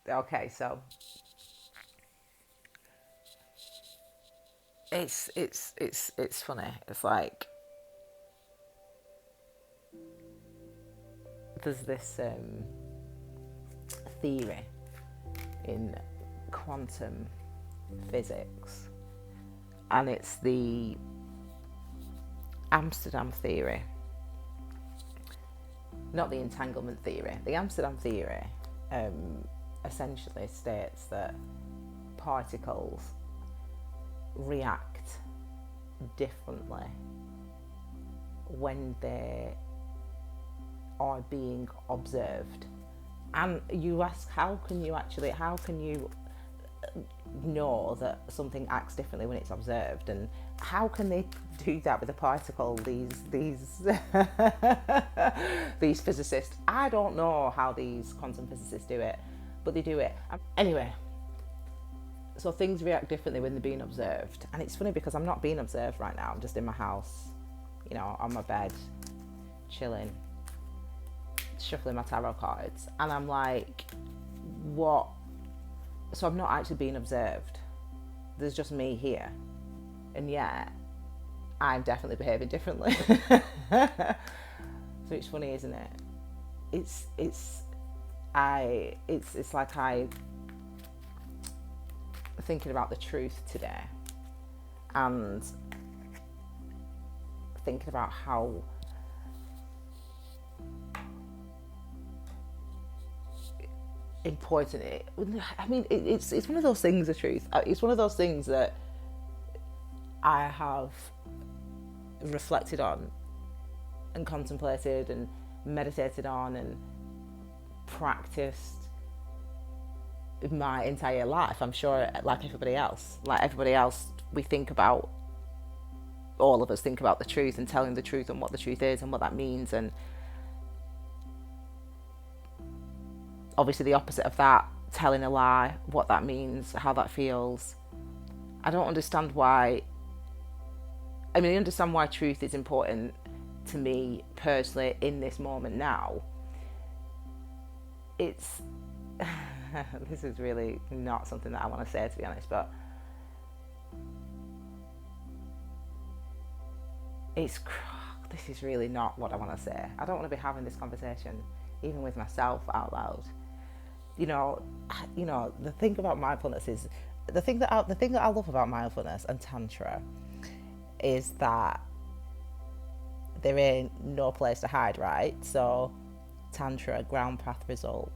Okay, so it's funny. It's like there's this theory in quantum physics, and it's the Amsterdam theory, not the entanglement theory. The Amsterdam theory essentially states that particles react differently when they are being observed. And you ask, how can you know that something acts differently when it's observed, and how can they do that with a particle? These physicists, I don't know how these quantum physicists do it, but they do it anyway. So things react differently when they're being observed, and it's funny because I'm not being observed right now. I'm just in my house, on my bed, chilling, shuffling my tarot cards, and I'm like, what? So I'm not actually being observed. There's just me here, and yet I'm definitely behaving differently. So it's funny, isn't it? It's like I thinking about the truth today, and thinking about how important it's one of those things, the truth. It's one of those things that I have reflected on and contemplated and meditated on and practiced my entire life. I'm sure, like everybody else, we think about, all of us think about the truth and telling the truth and what the truth is and what that means, and obviously the opposite of that, telling a lie, what that means, how that feels. I don't understand why. I understand why truth is important to me personally in this moment now. It's this is really not something that I want to say, to be honest, but this is really not what I want to say. I don't want to be having this conversation even with myself out loud. The thing about mindfulness is the thing that I love about mindfulness and tantra is that there ain't no place to hide, right? So tantra, ground path result.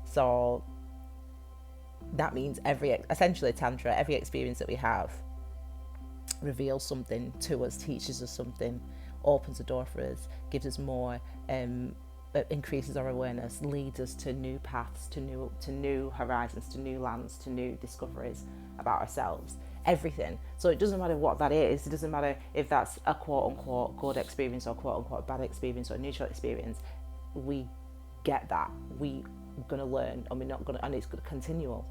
So that means every experience that we have reveals something to us, teaches us something, opens a door for us, gives us more, increases our awareness, leads us to new paths, to new horizons, to new lands, to new discoveries about ourselves. Everything. So it doesn't matter what that is. It doesn't matter if that's a quote unquote good experience or quote unquote bad experience or a neutral experience. We get that. We are gonna learn, and we're not gonna, and it's continual.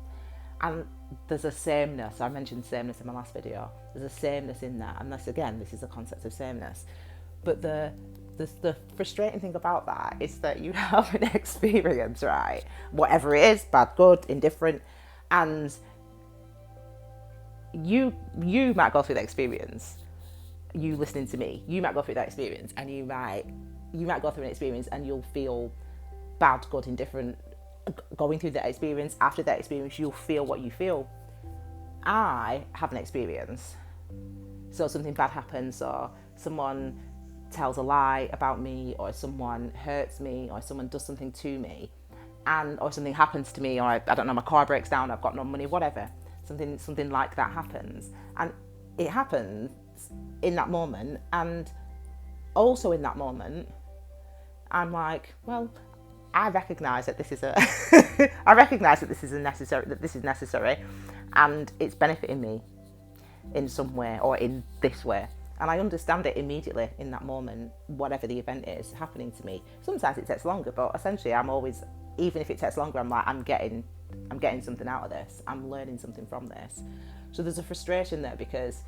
And there's a sameness. I mentioned sameness in my last video. There's a sameness in that, and this is the concept of sameness. But the frustrating thing about that is that you have an experience, right? Whatever it is, bad, good, indifferent, and you might go through that experience. You listening to me, you might go through that experience, and you might go through an experience, and you'll feel bad, good, indifferent. Going through that experience, after that experience, you'll feel what you feel. I have an experience. So something bad happens, or someone tells a lie about me, or someone hurts me, or someone does something to me, or something happens to me, or I don't know, my car breaks down, I've got no money, whatever. Something like that happens, and it happens in that moment, and also in that moment, I'm like, well, I recognise that this is necessary, and it's benefiting me in some way or in this way. And I understand it immediately in that moment, whatever the event is happening to me. Sometimes it takes longer, but essentially I'm always, even if it takes longer, I'm like, I'm getting something out of this. I'm learning something from this. So there's a frustration there because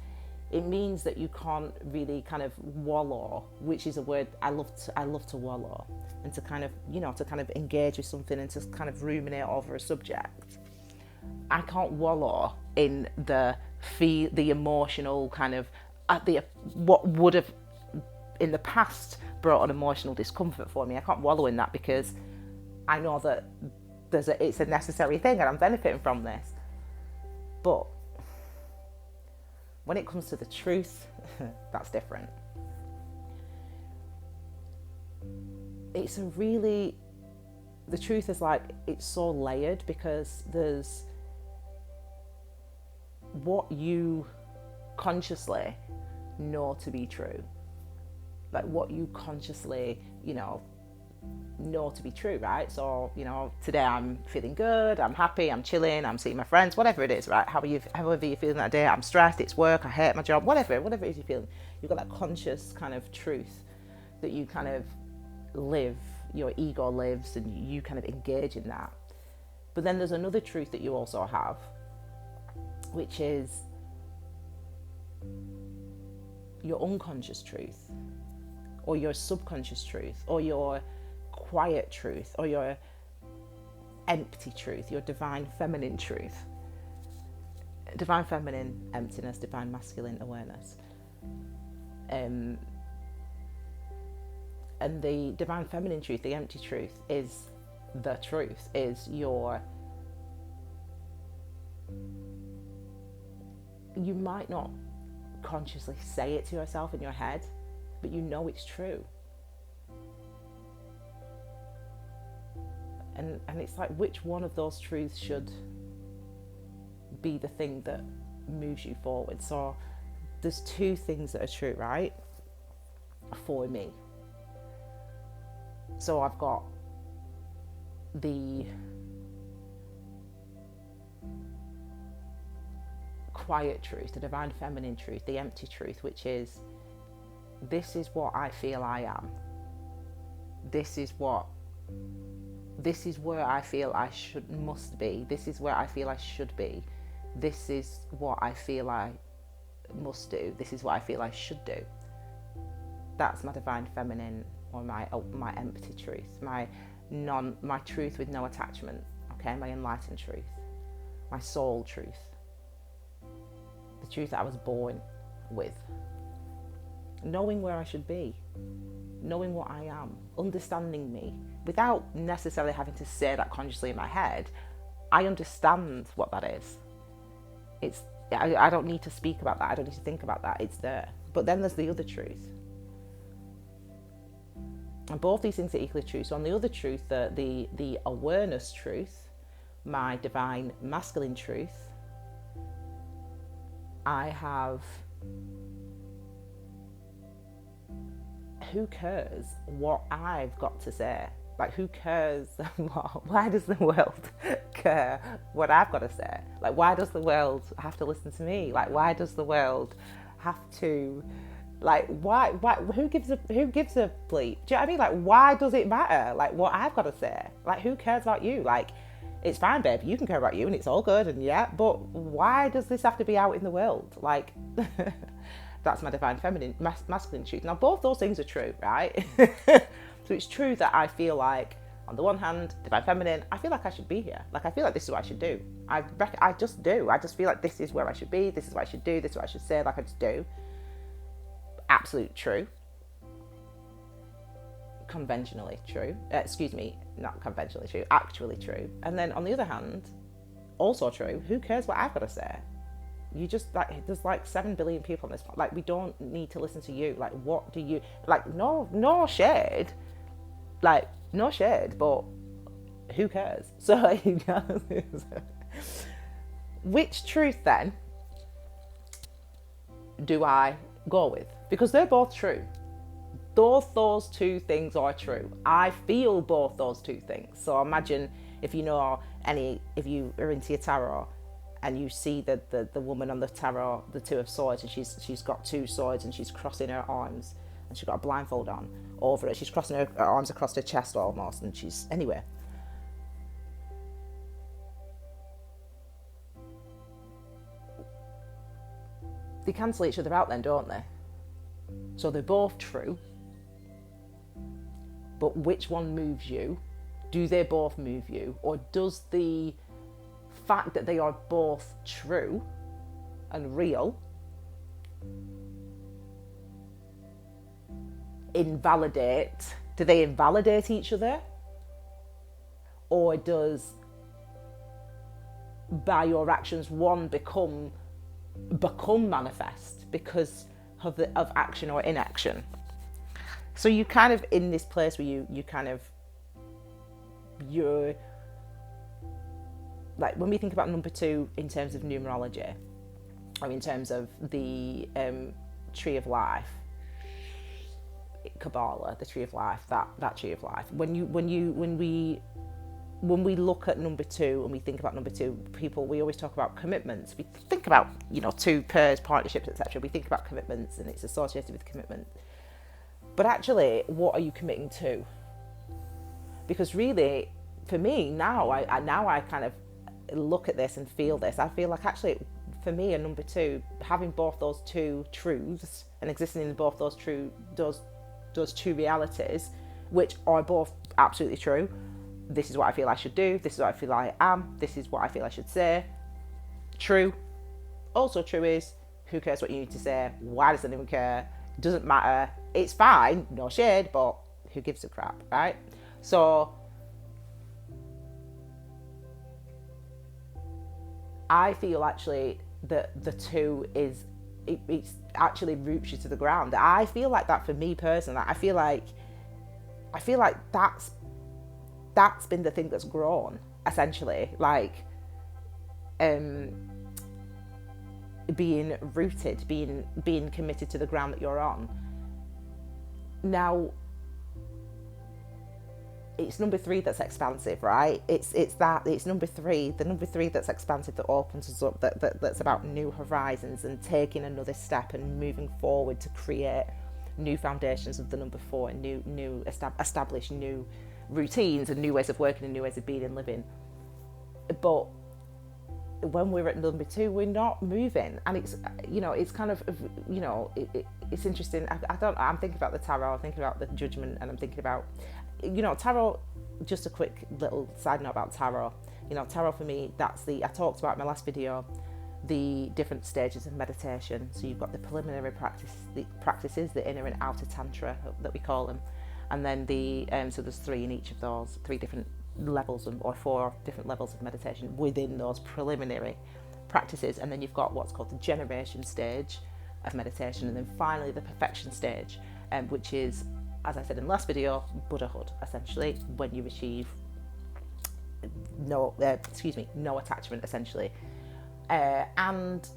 it means that you can't really kind of wallow, which is a word I love to wallow, and to kind of, to kind of engage with something and to kind of ruminate over a subject. I can't wallow in the emotional kind of what would have in the past brought on emotional discomfort for me. I can't wallow in that because I know that it's a necessary thing and I'm benefiting from this. But when it comes to the truth, that's different. The truth is like, it's so layered, because there's what you consciously know to be true, like what you consciously, know to be true, right? So, today I'm feeling good, I'm happy, I'm chilling, I'm seeing my friends, whatever it is, right? However you're feeling that day, I'm stressed, it's work, I hate my job, whatever it is you're feeling, you've got that conscious kind of truth that you kind of live, your ego lives, and you kind of engage in that. But then there's another truth that you also have, which is your unconscious truth, or your subconscious truth, or your quiet truth, or your empty truth, your divine feminine truth. Divine feminine emptiness, divine masculine awareness. And the divine feminine truth, the empty truth, is the truth, is you might not consciously say it to yourself in your head, but you know it's true. And it's like, which one of those truths should be the thing that moves you forward? So there's two things that are true, right? For me. So I've got the quiet truth, the divine feminine truth, the empty truth, which is, this is what I feel I am. This is where I feel I must be. This is where I feel I should be. This is what I feel I must do. This is what I feel I should do. That's my divine feminine, or my empty truth, my truth with no attachment. Okay, my enlightened truth, my soul truth, the truth that I was born with. Knowing where I should be, knowing what I am, understanding me, without necessarily having to say that consciously in my head. I understand what that is. I don't need to speak about that. I don't need to think about that. It's there. But then there's the other truth. And both these things are equally true. So on the other truth, the awareness truth, my divine masculine truth, I have, who cares what I've got to say? Like, who cares? Why does the world care what I've got to say? Like, why does the world have to listen to me? Like, why does the world have to, like, why who gives a bleep? Do you know what I mean? Like, why does it matter? Like, what I've got to say? Like, who cares about you? Like, it's fine, babe, you can care about you and it's all good, and yeah, but why does this have to be out in the world? Like, that's my divine feminine, masculine truth. Now, both those things are true, right? So it's true that I feel like, on the one hand, divine feminine, I feel like I should be here. Like, I feel like this is what I should do. I just do. I just feel like this is where I should be. This is what I should do. This is what I should say. Like, I just do. Absolute true. Conventionally true. Not conventionally true. Actually true. And then on the other hand, also true. Who cares what I've got to say? You just, like, there's like 7 billion people on this. Like, we don't need to listen to you. Like, what do you, like, no shade. Like, no shade, but who cares? So, which truth then do I go with? Because they're both true. Both those two things are true. I feel both those two things. So imagine if you are into your tarot, and you see the woman on the tarot, the Two of Swords, and she's got two swords and she's crossing her arms, and she's got a blindfold on over it. She's crossing her arms across her chest almost, and anyway. they cancel each other out then, don't they? So they're both true, but which one moves you? Do they both move you? Or does the fact that they are both true and real do they invalidate each other? Or does, by your actions, one become manifest because of action or inaction? So you kind of in this place where you're like, when we think about number 2 in terms of numerology, or in terms of the tree of life, Kabbalah, the tree of life, that tree of life. When we look at number 2 and we think about number 2, we always talk about commitments. We think about 2 pairs, partnerships, etc. We think about commitments, and it's associated with commitment. But actually, what are you committing to? Because really, for me now, I kind of look at this and feel this. I feel like actually, for me, a number 2, having both those 2 truths and existing in both those 2 realities, which are both absolutely true. This is what I feel I should do. This is what I feel I am. This is what I feel I should say. True. Also true is, who cares what you need to say? Why does anyone care? It doesn't matter. It's fine. No shade, but who gives a crap, right? So I feel actually that the 2 is, it's actually roots you to the ground. I feel like that for me personally. I feel like that's been the thing that's grown, essentially, like being rooted, being committed to the ground that you're on. Now, it's number 3 that's expansive, right? It's number 3, the number 3 that's expansive, that opens us up, that's about new horizons and taking another step and moving forward to create new foundations of the number 4 and establish new routines and new ways of working and new ways of being and living. But when we're at number 2, we're not moving, and it's kind of it's interesting. I'm thinking about the tarot, I'm thinking about the judgment, and I'm thinking about tarot. Just a quick little side note about tarot. Tarot for me, I talked about in my last video the different stages of meditation. So you've got the preliminary practices, the inner and outer tantra that we call them, and then so there's 3 in each of those, 3 different levels or 4 different levels of meditation within those preliminary practices. And then you've got what's called the generation stage of meditation, and then finally the perfection stage, which is, as I said in the last video, Buddhahood, essentially, when you achieve no attachment, essentially. And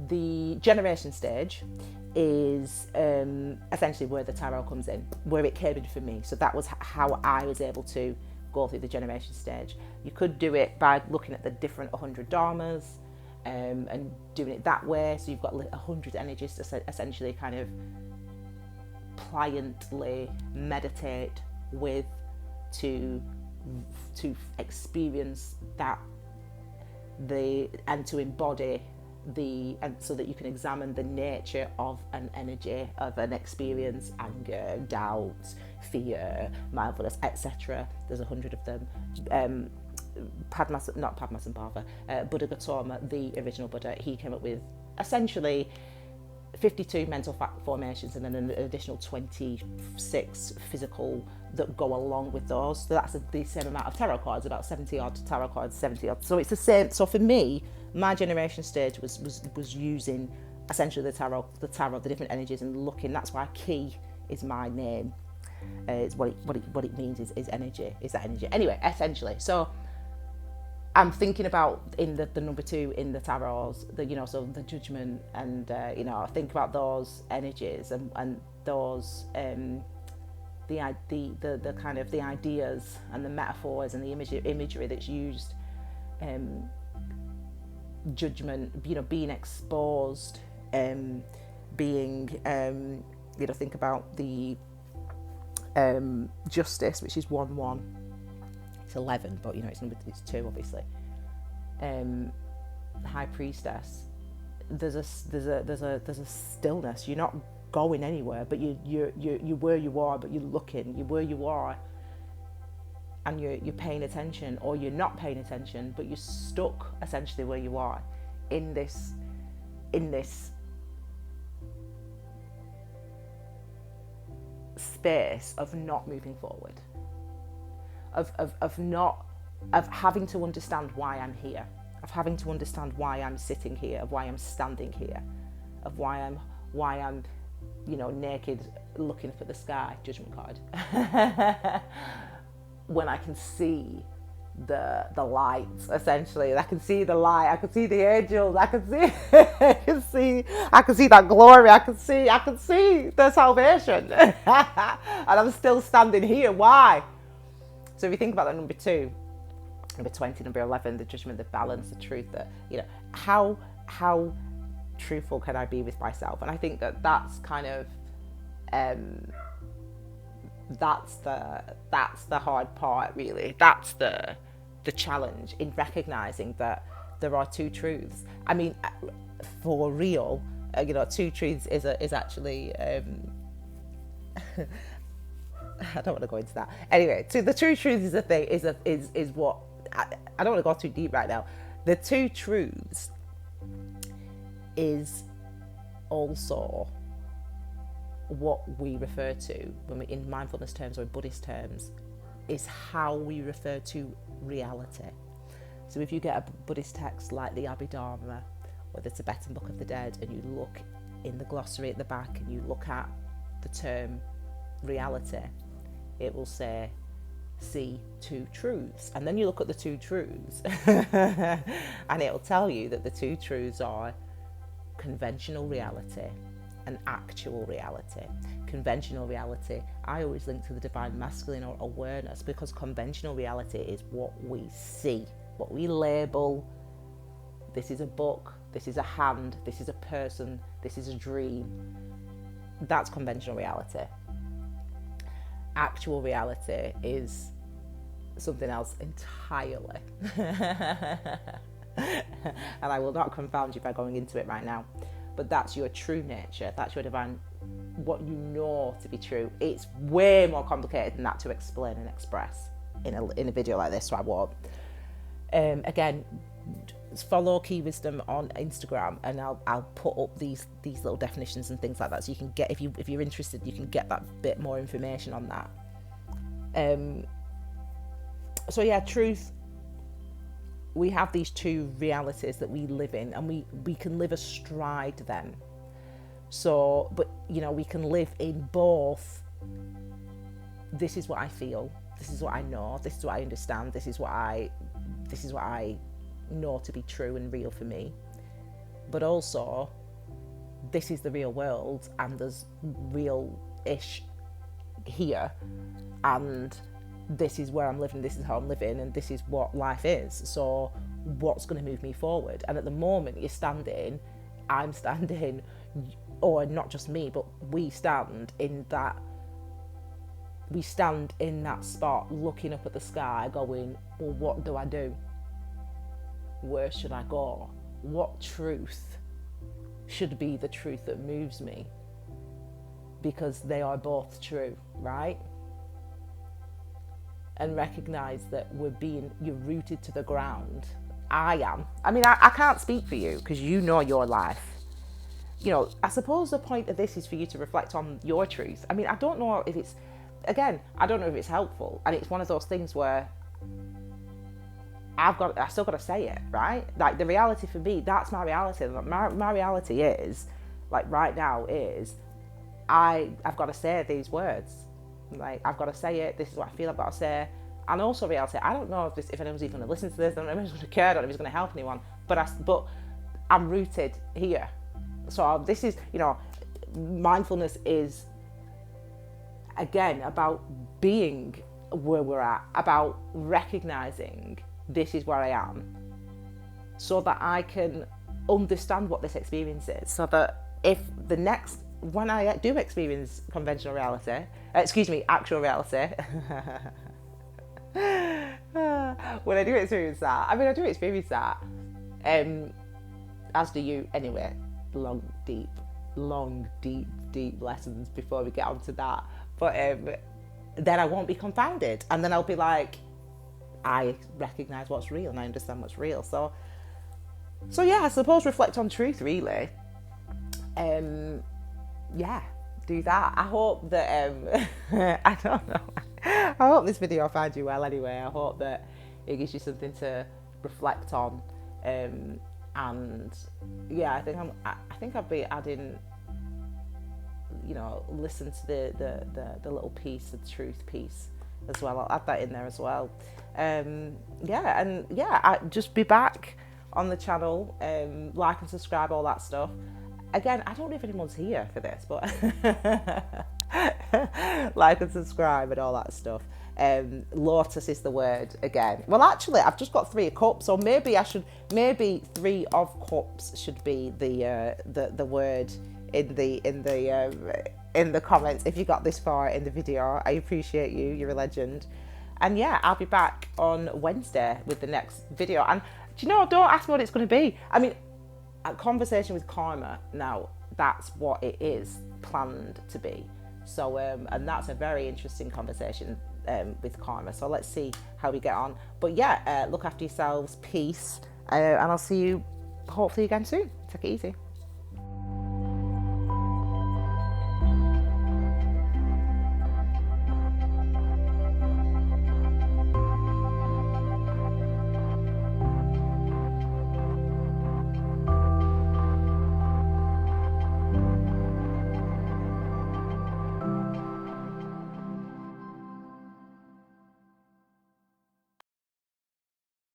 the generation stage is essentially where the tarot comes in, where it came in for me. So that was how I was able to go through the generation stage. You could do it by looking at the different 100 dharmas and doing it that way. So you've got 100 energies to essentially kind of pliantly meditate with to experience that, and to embody and so that you can examine the nature of an energy, of an experience, anger, doubt, fear, mindfulness, etc. There's 100 of them. Buddha Gautama, the original Buddha, he came up with essentially 52 mental formations and then an additional 26 physical that go along with those. So that's the same amount of tarot cards, about 70 odd tarot cards, 70 odd. So it's the same. So for me, my generation stage was using essentially the tarot, the different energies, and looking. That's why Key is my name. It's what it means is energy. Is that energy? Anyway, essentially. So I'm thinking about in the number 2 in the tarots, so the judgment, and I think about those energies and those the kind of the ideas and the metaphors and the imagery that's used. Judgment, being exposed, being think about the justice, which is 1-1. It's 11, but it's 2 obviously. The high priestess, there's a stillness. You're not going anywhere, but you're where you are, but you're looking. You're where you are, and you're paying attention, or you're not paying attention, but you're stuck essentially where you are, in this space of not moving forward, of having to understand why I'm here, of having to understand why I'm sitting here, of why I'm standing here, of why I'm naked looking up at the sky, judgment card, when I can see the light, essentially. I can see the light, I can see the angels, I can see that glory, I can see the salvation. And I'm still standing here. Why? So if you think about that, number 2, number 20, number 11, the judgment, the balance, the truth, that, how truthful can I be with myself? And I think that's kind of that's the hard part, really. That's the challenge, in recognizing that there are 2 truths. I mean, for real, 2 truths is actually I don't want to go into that. Anyway, the 2 truths is a thing, is what I don't want to go too deep right now. The 2 truths is also what we refer to when we, in mindfulness terms or in Buddhist terms, is how we refer to reality. So if you get a Buddhist text like the Abhidharma or the Tibetan Book of the Dead, and you look in the glossary at the back and you look at the term reality, it will say, see 2 truths. And then you look at the 2 truths and it will tell you that the 2 truths are conventional reality and actual reality. Conventional reality, I always link to the divine masculine or awareness, because conventional reality is what we see, what we label. This is a book, this is a hand, this is a person, this is a dream. That's conventional reality. Actual reality is something else entirely. And I will not confound you by going into it right now. But that's your true nature. That's your divine, what you know to be true. It's way more complicated than that to explain and express in a video like this, so I won't. Again, follow Key Wisdom on Instagram, and I'll put up these little definitions and things like that, so you can get, if you're interested, you can get that bit more information on that. So yeah, truth. We have these 2 realities that we live in, and we can live astride them. So, but we can live in both. This is what I feel. This is what I know. This is what I understand. This is what I know to be true and real for me. But also, this is the real world, and there's real-ish here, and this is where I'm living, this is how I'm living, and this is what life is. So what's going to move me forward? And at the moment I'm standing, or not just me, but we stand in that spot, looking up at the sky, going, well, what do I do? Where should I go? What truth should be the truth that moves me? Because they are both true, right? And recognize that you're rooted to the ground. I am. I mean, I can't speak for you, because you know your life. I suppose the point of this is for you to reflect on your truth. I mean, I don't know if it's helpful. And it's one of those things where I still got to say it, right? Like, the reality for me, that's my reality. My reality is, like, right now is, I've got to say these words. Like, I've got to say it. This is what I feel I've got to say. And also reality, I don't know if anyone's even going to listen to this. I don't know if anyone's going to care. I don't know if it's going to help anyone. But I'm rooted here. So this is, mindfulness is, again, about being where we're at, about recognizing this is where I am, so that I can understand what this experience is. So that when I do experience actual reality, when I do experience that, as do you anyway. Long, deep lessons before we get onto that. But then I won't be confounded, and then I'll be like, I recognise what's real and I understand what's real. So yeah, I suppose reflect on truth, really. Yeah, do that. I hope that I don't know. I hope this video finds you well anyway. I hope that it gives you something to reflect on. And yeah, I think I'll be adding, listen to the little piece, the truth piece as well. I'll add that in there as well. I just be back on the channel, like and subscribe, all that stuff. Again, I don't know if anyone's here for this, but like and subscribe and all that stuff. Lotus is the word again. Well, actually, I've just got 3 of cups, so maybe 3 of cups should be the word in the comments. If you got this far in the video, I appreciate you. You're a legend. And yeah, I'll be back on Wednesday with the next video. And do you know, don't ask me what it's going to be. I mean, a conversation with karma. Now, that's what it is planned to be. So, and that's a very interesting conversation with karma. So let's see how we get on. But yeah, look after yourselves. Peace. And I'll see you hopefully again soon. Take it easy.